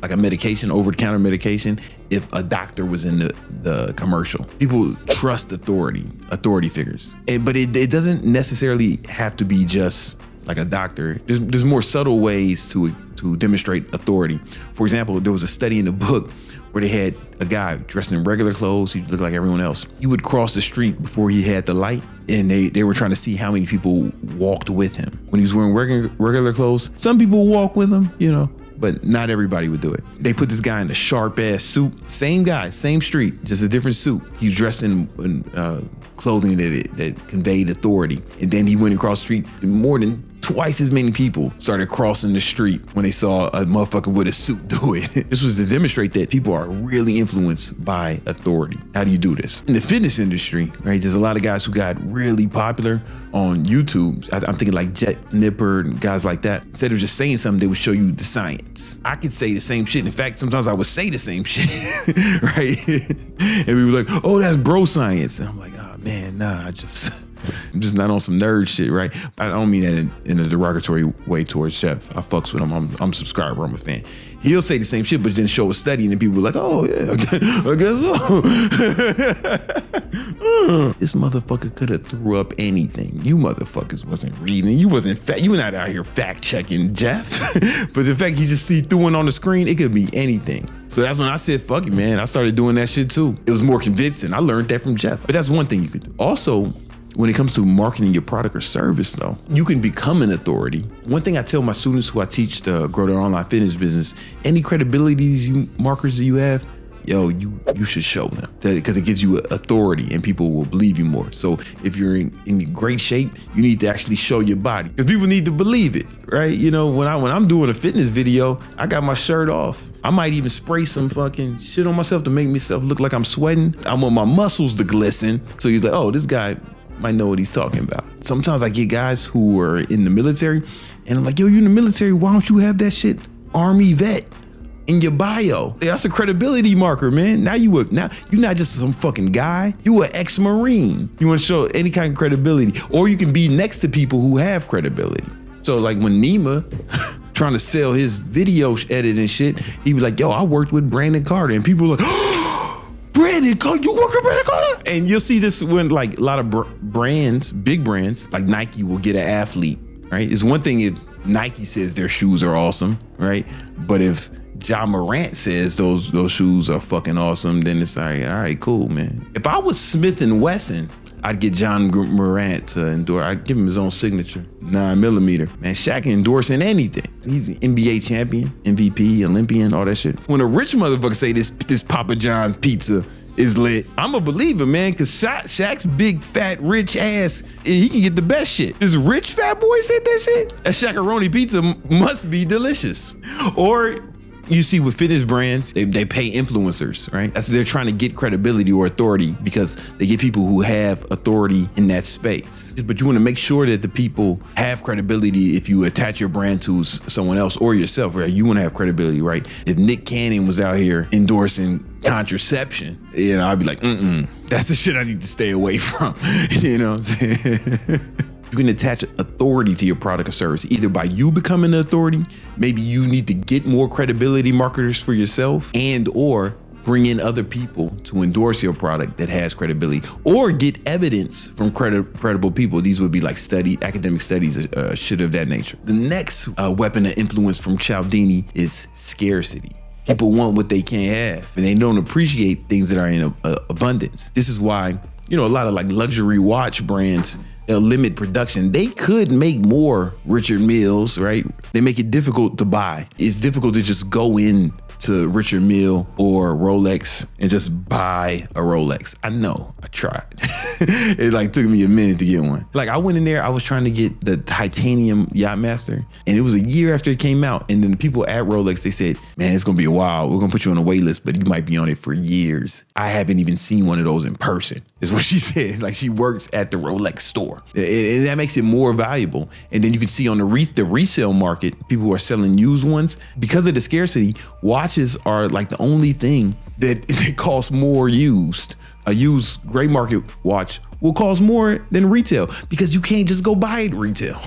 like a medication, over-the-counter medication, if a doctor was in the commercial. People trust authority figures. But it doesn't necessarily have to be just like a doctor. There's more subtle ways to demonstrate authority. For example, there was a study in the book where they had a guy dressed in regular clothes. He looked like everyone else. He would cross the street before he had the light, and they were trying to see how many people walked with him. When he was wearing regular clothes, some people walk with him, but not everybody would do it. They put this guy in a sharp ass suit, same guy, same street, just a different suit. He was dressed in clothing that conveyed authority. And then he went across the street, and more than twice as many people started crossing the street when they saw a motherfucker with a suit do it. This was to demonstrate that people are really influenced by authority. How do you do this? In the fitness industry, right, there's a lot of guys who got really popular on YouTube. I'm thinking like Jet Nipper and guys like that. Instead of just saying something, they would show you the science. I could say the same shit. In fact, sometimes I would say the same shit, right? And we were like, oh, that's bro science. And I'm like, oh man, nah, I'm just not on some nerd shit, right? I don't mean that in a derogatory way towards Chef. I fucks with him. I'm a subscriber. I'm a fan. He'll say the same shit, but then show a study, and then people are like, "Oh yeah, I guess so." This motherfucker could have threw up anything. You motherfuckers wasn't reading. You wasn't you were not out here fact checking, Jeff. But the fact you just see threw one on the screen, it could be anything. So that's when I said, fuck it, man. I started doing that shit too. It was more convincing. I learned that from Jeff. But that's one thing you could do. Also, when it comes to marketing your product or service, though, you can become an authority. One thing I tell my students who I teach to grow their online fitness business, any credibility markers that you have, yo, you should show them, because it gives you authority and people will believe you more. So if you're in great shape, you need to actually show your body, because people need to believe it, right? You know, when I'm doing a fitness video, I got my shirt off. I might even spray some fucking shit on myself to make myself look like I'm sweating. I want my muscles to glisten. So you're like, oh, this guy might know what he's talking about. Sometimes I get guys who are in the military and I'm like, yo, you're in the military, why don't you have that shit Army vet in your bio? That's a credibility marker, man. Now you're not just some fucking guy, you an ex-Marine. You want to show any kind of credibility, or you can be next to people who have credibility. So like when Nima trying to sell his video edit and shit, he was like, yo, I worked with Brandon Carter, and people were like, Brandon Carter, you worked with Brandon Carter? And you'll see this when like a lot of brands, big brands like Nike will get an athlete, right? It's one thing if Nike says their shoes are awesome, right? But if Ja Morant says those shoes are fucking awesome, then it's like, all right, cool, man. If I was Smith & Wesson, I'd get John Morant to endorse. I'd give him his own signature, 9mm. Man, Shaq endorsing anything. He's an NBA champion, MVP, Olympian, all that shit. When a rich motherfucker say this Papa John pizza is lit, I'm a believer, man, because Shaq's big, fat, rich ass, he can get the best shit. This rich fat boy said that shit? A Shaq-a-roni pizza must be delicious. Or you see with fitness brands, they pay influencers, right? They're trying to get credibility or authority because they get people who have authority in that space. But you want to make sure that the people have credibility if you attach your brand to someone else or yourself, right? You want to have credibility, right? If Nick Cannon was out here endorsing contraception, you know, I'd be like, that's the shit I need to stay away from. You know what I'm saying? You can attach authority to your product or service, either by you becoming an authority, maybe you need to get more credibility marketers for yourself, and or bring in other people to endorse your product that has credibility, or get evidence from credible people. These would be like academic studies, shit of that nature. The next weapon of influence from Cialdini is scarcity. People want what they can't have, and they don't appreciate things that are in abundance. This is why, you know, a lot of like luxury watch brands, they'll limit production. They could make more Richard Milles, right? They make it difficult to buy. It's difficult to just go in to Richard Mille or Rolex and just buy a Rolex. I know, I tried. It like took me a minute to get one. Like I went in there, I was trying to get the titanium Yachtmaster, and it was a year after it came out. And then the people at Rolex, they said, man, it's gonna be a while. We're gonna put you on a wait list, but you might be on it for years. I haven't even seen one of those in person, is what she said. Like she works at the Rolex store. And that makes it more valuable. And then you can see on the resale market, people who are selling used ones, because of the scarcity, watches are like the only thing that costs more used. A used gray market watch will cost more than retail because you can't just go buy it retail.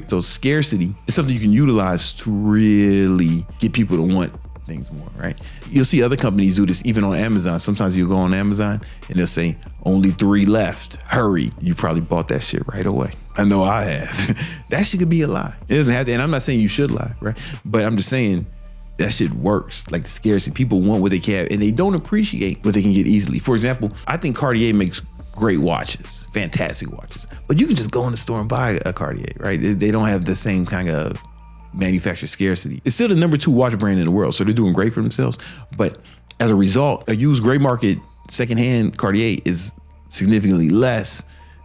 So scarcity is something you can utilize to really get people to want things more, right? You'll see other companies do this even on Amazon. Sometimes you'll go on Amazon and they'll say, only 3 left, hurry. You probably bought that shit right away. I know I have. That shit could be a lie. It doesn't have to, and I'm not saying you should lie, right? But I'm just saying, that shit works. Like the scarcity, people want what they can have and they don't appreciate what they can get easily. For example, I think Cartier makes great watches, fantastic watches, but you can just go in the store and buy a Cartier, right? They don't have the same kind of manufacture scarcity. It's still the #2 watch brand in the world, so they're doing great for themselves. But as a result, a used gray market secondhand Cartier is significantly less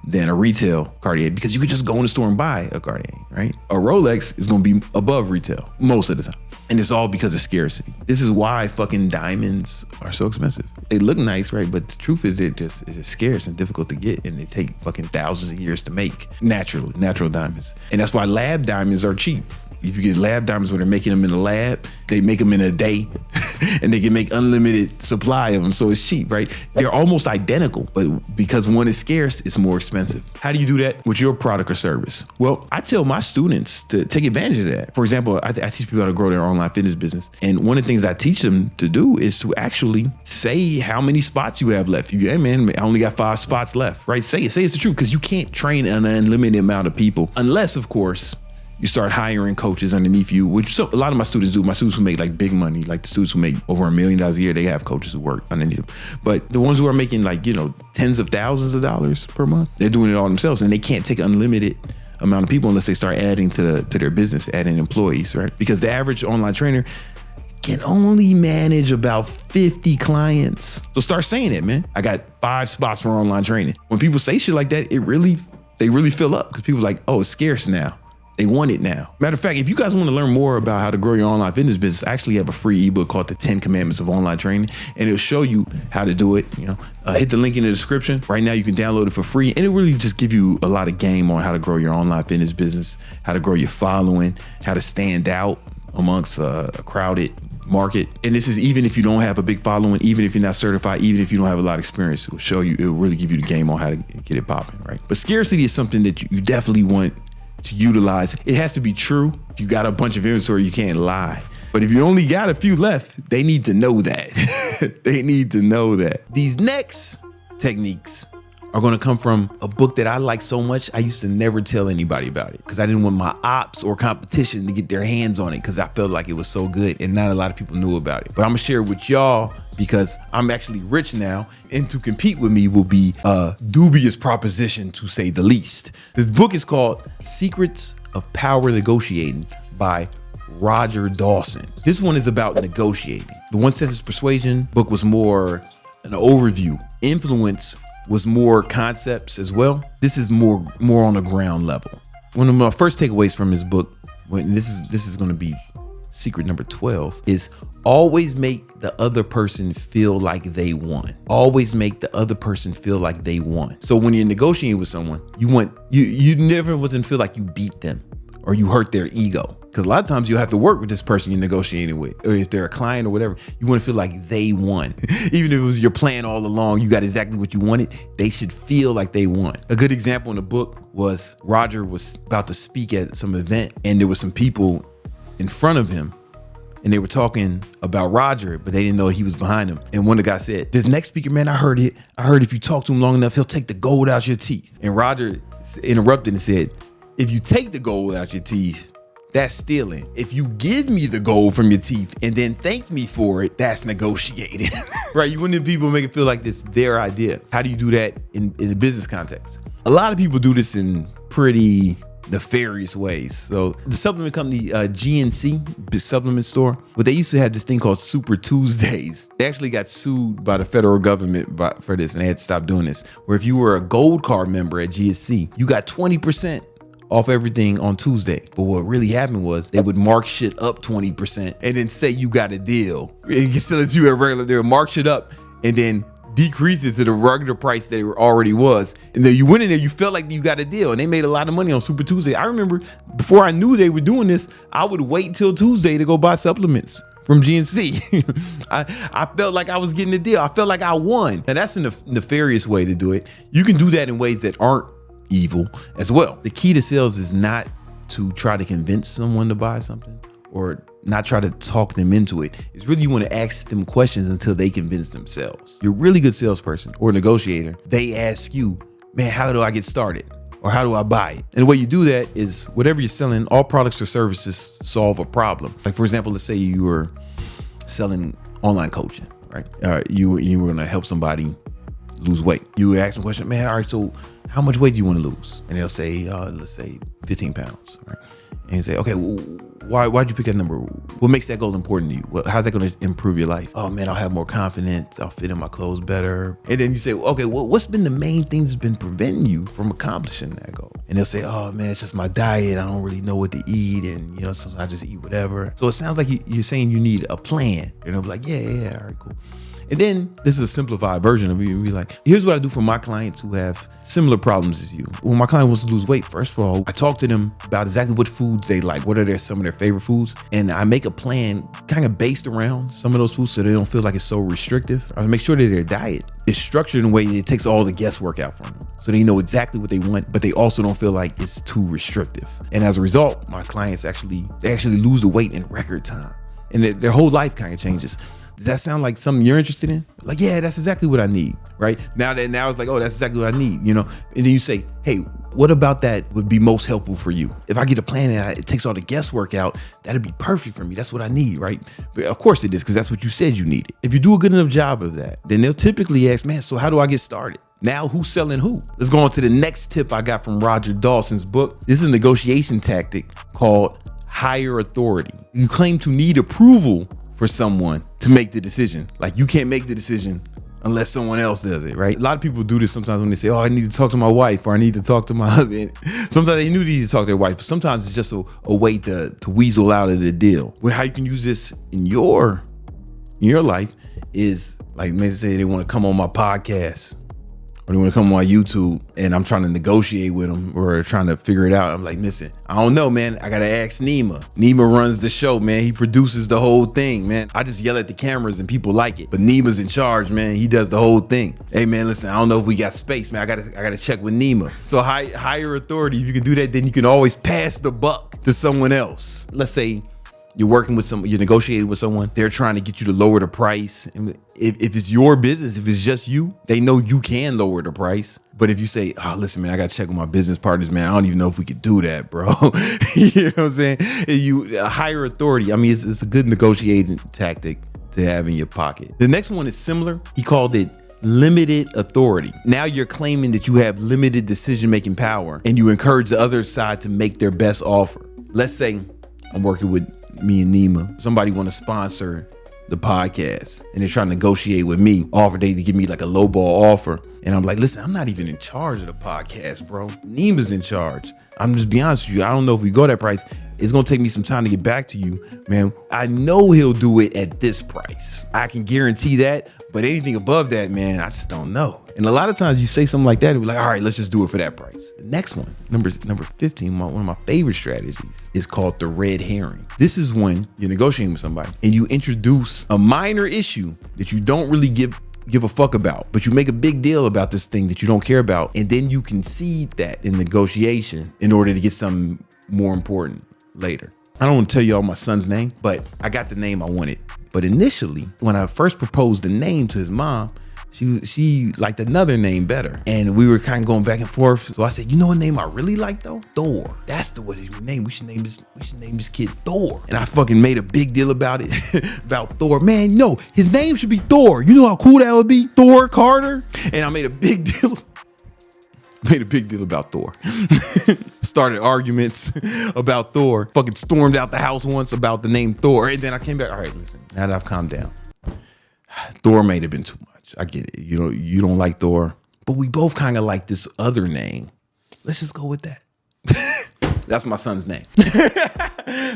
than a retail Cartier, because you could just go in the store and buy a Cartier, right? A Rolex is gonna be above retail most of the time. And it's all because of scarcity. This is why fucking diamonds are so expensive. They look nice, right? But the truth is it's just scarce and difficult to get, and they take fucking thousands of years to make natural diamonds. And that's why lab diamonds are cheap. If you get lab diamonds where they're making them in the lab, they make them in a day and they can make unlimited supply of them. So it's cheap, right? They're almost identical, but because one is scarce, it's more expensive. How do you do that with your product or service? Well, I tell my students to take advantage of that. For example, I teach people how to grow their online fitness business. And one of the things I teach them to do is to actually say how many spots you have left. Hey man, I only got 5 spots left, right? Say it's the truth, because you can't train an unlimited amount of people unless, of course, you start hiring coaches underneath you, which a lot of my students do. My students who make like big money, like the students who make over $1 million a year, they have coaches who work underneath them. But the ones who are making like, tens of thousands of dollars per month, they're doing it all themselves, and they can't take unlimited amount of people unless they start adding to their business, adding employees, right? Because the average online trainer can only manage about 50 clients. So start saying it, man. I got 5 spots for online training. When people say shit like that, they really fill up, because people are like, oh, it's scarce now. They want it now. Matter of fact, if you guys want to learn more about how to grow your online fitness business, I actually have a free ebook called The 10 Commandments of Online Training, and it'll show you how to do it. Hit the link in the description. Right now, you can download it for free, and it really just give you a lot of game on how to grow your online fitness business, how to grow your following, how to stand out amongst a crowded market. And this is even if you don't have a big following, even if you're not certified, even if you don't have a lot of experience, it will show you, it will really give you the game on how to get it popping, right? But scarcity is something that you definitely want to utilize. It has to be true. If you got a bunch of inventory, you can't lie. But if you only got a few left, they need to know that. They need to know that. These next techniques are going to come from a book that I like so much, I used to never tell anybody about it, because I didn't want my ops or competition to get their hands on it, because I felt like it was so good and not a lot of people knew about it. But I'm gonna share it with y'all because I'm actually rich now, and to compete with me will be a dubious proposition, to say the least. This book is called Secrets of Power Negotiating by Roger Dawson. This one is about negotiating. The One Sentence Persuasion book was more an overview. Influence was more concepts as well. This is more on the ground level. One of my first takeaways from his book, when this is going to be secret number 12, is always make the other person feel like they won. Always make the other person feel like they won. So when you're negotiating with someone, you never want them to feel like you beat them or you hurt their ego. Because a lot of times you'll have to work with this person you're negotiating with, or if they're a client or whatever, you want to feel like they won. Even if it was your plan all along, you got exactly what you wanted, they should feel like they won. A good example in the book was Roger was about to speak at some event, and there were some people in front of him, and they were talking about Roger, but they didn't know he was behind him. And one of the guys said, "This next speaker, man, I heard if you talk to him long enough, he'll take the gold out your teeth." And Roger interrupted and said, "If you take the gold out your teeth, that's stealing. If you give me the gold from your teeth and then thank me for it, that's negotiating." Right? You want the people make it feel like it's their idea. How do you do that in a business context? A lot of people do this in pretty nefarious ways. So the supplement company, GNC, the supplement store, but they used to have this thing called Super Tuesdays. They actually got sued by the federal government for this, and they had to stop doing this. Where if you were a gold card member at GNC, you got 20% off everything on Tuesday. But what really happened was they would mark shit up 20% and then say you got a deal. Instead of you at regular, they would mark shit up and then decrease it to the regular price that it already was. And then you went in there, you felt like you got a deal, and they made a lot of money on Super Tuesday. I remember before I knew they were doing this, I would wait till Tuesday to go buy supplements from GNC. I felt like I was getting a deal. I felt like I won. And that's a nefarious way to do it. You can do that in ways that aren't evil as well. The key to sales is not to try to convince someone to buy something or not try to talk them into it. It's really you want to ask them questions until they convince themselves. You're a really good salesperson or negotiator. They ask you, "Man, how do I get started?" Or "How do I buy it?" And the way you do that is whatever you're selling, all products or services solve a problem. Like for example, let's say you were selling online coaching, right? You were going to help somebody lose weight. You would ask them a question, "Man, all right, so how much weight do you want to lose?" And they'll say, let's say 15 pounds, right? And you say, okay, why'd you pick that number? What makes that goal important to you? How's that going to improve your life? Oh man, I'll have more confidence. I'll fit in my clothes better. And then you say, okay, well, what's been the main things that's been preventing you from accomplishing that goal? And they'll say, oh man, it's just my diet. I don't really know what to eat. And so I just eat whatever. So it sounds like you're saying you need a plan. And they'll be like, yeah, all right, cool. And then this is a simplified version of it. You'll be like, here's what I do for my clients who have similar problems as you. When my client wants to lose weight, first of all, I talk to them about exactly what foods they like. What are some of their favorite foods? And I make a plan kind of based around some of those foods so they don't feel like it's so restrictive. I make sure that their diet is structured in a way that it takes all the guesswork out from them. So they know exactly what they want, but they also don't feel like it's too restrictive. And as a result, my clients actually lose the weight in record time. And their whole life kind of changes. Does that sound like something you're interested in? Like, yeah, that's exactly what I need, right? Now it's like, oh, that's exactly what I need, And then you say, hey, what about that would be most helpful for you? If I get a plan and it takes all the guesswork out, that'd be perfect for me. That's what I need, right? But of course it is, because that's what you said you needed. If you do a good enough job of that, then they'll typically ask, man, so how do I get started? Now who's selling who? Let's go on to the next tip I got from Roger Dawson's book. This is a negotiation tactic called higher authority. You claim to need approval for someone to make the decision. Like you can't make the decision unless someone else does it, right? A lot of people do this sometimes when they say, oh, I need to talk to my wife or I need to talk to my husband. Sometimes they knew they need to talk to their wife, but sometimes it's just a way to weasel out of the deal. Well, how you can use this in your life is like, maybe say they want to come on my podcast or they want to come on my YouTube and I'm trying to negotiate with them or trying to figure it out. I'm like, listen, I don't know, man. I got to ask Nima. Nima runs the show, man. He produces the whole thing, man. I just yell at the cameras and people like it. But Nima's in charge, man. He does the whole thing. Hey, man, listen, I don't know if we got space, man. I gotta check with Nima. So higher authority, if you can do that, then you can always pass the buck to someone else. Let's say you're working with someone, you're negotiating with someone, they're trying to get you to lower the price. And if it's your business, if it's just you, they know you can lower the price. But if you say, oh, listen, man, I got to check with my business partners, man. I don't even know if we could do that, bro. You know what I'm saying? A higher authority. I mean, it's a good negotiating tactic to have in your pocket. The next one is similar. He called it limited authority. Now you're claiming that you have limited decision-making power and you encourage the other side to make their best offer. Let's say I'm working with me and Nima. Somebody want to sponsor the podcast and they're trying to negotiate with me, offer they to give me like a lowball offer. And I'm like, listen, I'm not even in charge of the podcast, bro. Nima's in charge. I'm just be honest with you. I don't know if we go that price. It's going to take me some time to get back to you, man. I know he'll do it at this price. I can guarantee that. But anything above that, man, I just don't know. And a lot of times you say something like that, and we're like, all right, let's just do it for that price. The next one, number 15, one of my favorite strategies is called the red herring. This is when you're negotiating with somebody and you introduce a minor issue that you don't really give a fuck about, but you make a big deal about this thing that you don't care about. And then you concede that in negotiation in order to get something more important later. I don't want to tell you all my son's name, but I got the name I wanted. But initially, when I first proposed the name to his mom, she liked another name better. And we were kind of going back and forth. So I said, you know what name I really like though? Thor. That's the what his name. We should name this kid Thor. And I fucking made a big deal about it, about Thor. Man, no, his name should be Thor. You know how cool that would be? Thor Carter. And I made a big deal about Thor. Started arguments about Thor. Fucking stormed out the house once about the name Thor. And then I came back. All right, listen, now that I've calmed down, Thor may have been too much. I get it. You don't like Thor, but we both kind of like this other name. Let's just go with that. That's my son's name.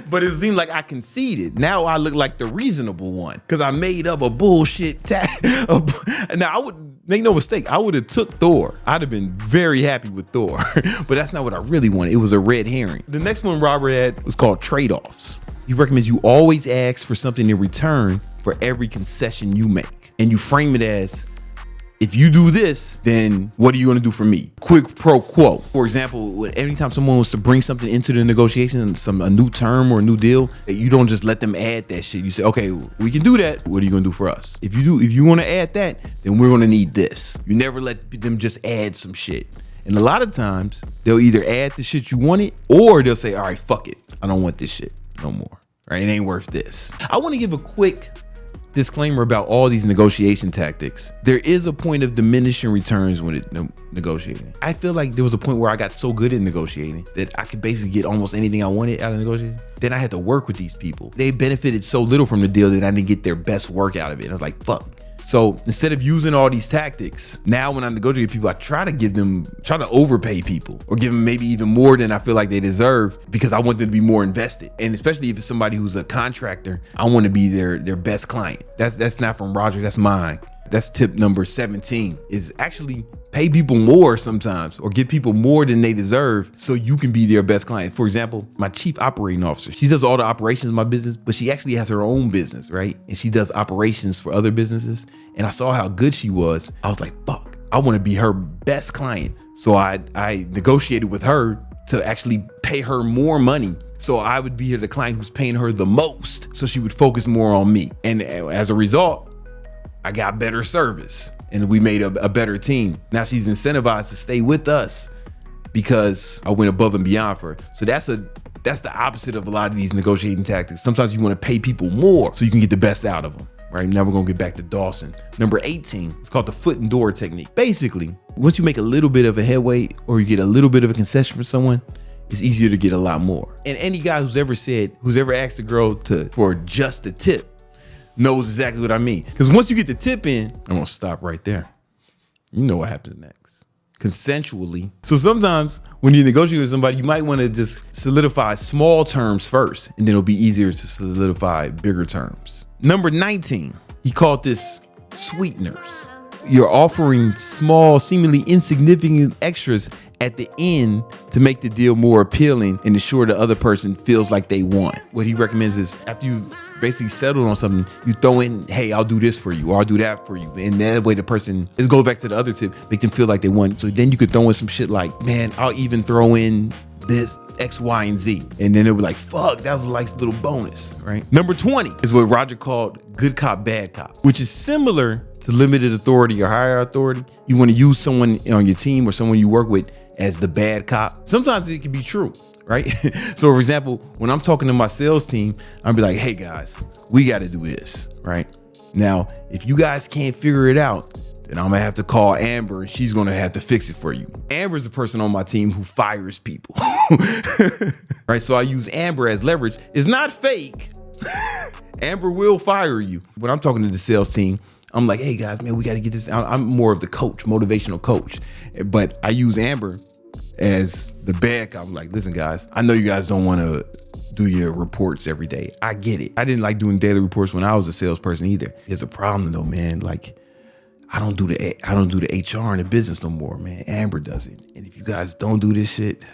But it seemed like I conceded. Now I look like the reasonable one because I made up a bullshit Now I would make no mistake. I would have took Thor. I'd have been very happy with Thor, but that's not what I really wanted. It was a red herring. The next one Robert had was called trade-offs. He recommends you always ask for something in return for every concession you make. And you frame it as, if you do this, then what are you going to do for me? Quid pro quo. For example, anytime someone wants to bring something into the negotiation, a new term or a new deal, you don't just let them add that shit. You say, okay, we can do that. What are you going to do for us? If you want to add that, then we're going to need this. You never let them just add some shit. And a lot of times they'll either add the shit you wanted or they'll say, all right, fuck it. I don't want this shit no more. Right? It ain't worth this. I want to give a quick Disclaimer about all these negotiation tactics. There is a point of diminishing returns when negotiating. I feel like there was a point where I got so good at negotiating that I could basically get almost anything I wanted out of negotiating. Then I had to work with these people. They benefited so little from the deal that I didn't get their best work out of it. I was like, fuck. So instead of using all these tactics, now when I negotiate with people, I try to overpay people or give them maybe even more than I feel like they deserve because I want them to be more invested. And especially if it's somebody who's a contractor, I want to be their best client. That's not from Roger, that's mine. That's tip number 17 is actually pay people more sometimes or give people more than they deserve so you can be their best client. For example, my chief operating officer, she does all the operations of my business, but she actually has her own business, right? And she does operations for other businesses. And I saw how good she was. I was like, fuck, I want to be her best client. So I negotiated with her to actually pay her more money. So I would be the client who's paying her the most. So she would focus more on me. And as a result, I got better service and we made a better team. Now she's incentivized to stay with us because I went above and beyond for her. So that's the opposite of a lot of these negotiating tactics. Sometimes you want to pay people more so you can get the best out of them. Right now we're gonna get back to Dawson. Number 18, it's called the foot and door technique. Basically, once you make a little bit of a headway or you get a little bit of a concession from someone, it's easier to get a lot more. And any guy who's ever asked a girl for just a tip knows exactly what I mean. Because once you get the tip in, I'm gonna stop right there. You know what happens next. Consensually. So sometimes when you negotiate with somebody, you might want to just solidify small terms first, and then it'll be easier to solidify bigger terms. Number 19, he called this sweeteners. You're offering small, seemingly insignificant extras at the end to make the deal more appealing and ensure the other person feels like they won. What he recommends is after you basically settled on something, you throw in, hey, I'll do this for you or I'll do that for you. And that way the person, it goes back to the other tip, make them feel like they won. So then you could throw in some shit like, man, I'll even throw in this X, Y, and Z. And then it'll be like, fuck, that was a nice little bonus, right? Number 20 is what Roger called good cop, bad cop, which is similar to limited authority or higher authority. You want to use someone on your team or someone you work with as the bad cop. Sometimes it can be true, right? So for example, when I'm talking to my sales team, I'll be like, hey guys, we got to do this, right? Now, if you guys can't figure it out, then I'm gonna have to call Amber and she's gonna have to fix it for you. Amber's the person on my team who fires people, right? So I use Amber as leverage. It's not fake. Amber will fire you. When I'm talking to the sales team, I'm like, hey guys, man, we gotta get this out. I'm more of the coach, motivational coach, but I use Amber as the bad guy. I'm like, listen guys, I know you guys don't wanna do your reports every day. I get it. I didn't like doing daily reports when I was a salesperson either. There's a problem though, man. Like, I don't do the HR in the business no more, man. Amber does it. And if you guys don't do this shit,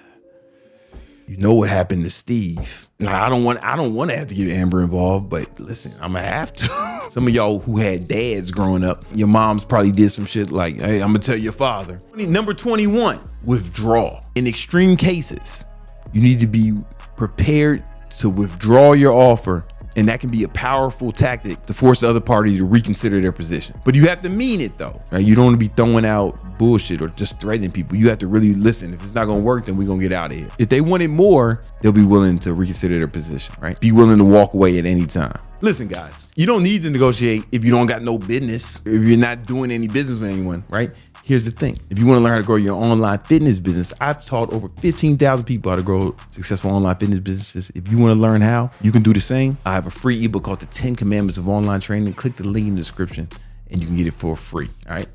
you know what happened to Steve. Now, I don't want to have to get Amber involved, but listen, I'm gonna have to. Some of y'all who had dads growing up, your moms probably did some shit like, hey, I'm gonna tell your father. Number 21, withdraw. In extreme cases, you need to be prepared to withdraw your offer. And that can be a powerful tactic to force the other party to reconsider their position. But you have to mean it though, right? You don't want to be throwing out bullshit or just threatening people. You have to really listen. If it's not gonna work, then we're gonna get out of here. If they wanted more, they'll be willing to reconsider their position, right? Be willing to walk away at any time. Listen, guys, you don't need to negotiate if you don't got no business, if you're not doing any business with anyone, right? Here's the thing. If you want to learn how to grow your online fitness business, I've taught over 15,000 people how to grow successful online fitness businesses. If you want to learn how, you can do the same. I have a free ebook called The 10 Commandments of Online Training. Click the link in the description and you can get it for free. All right.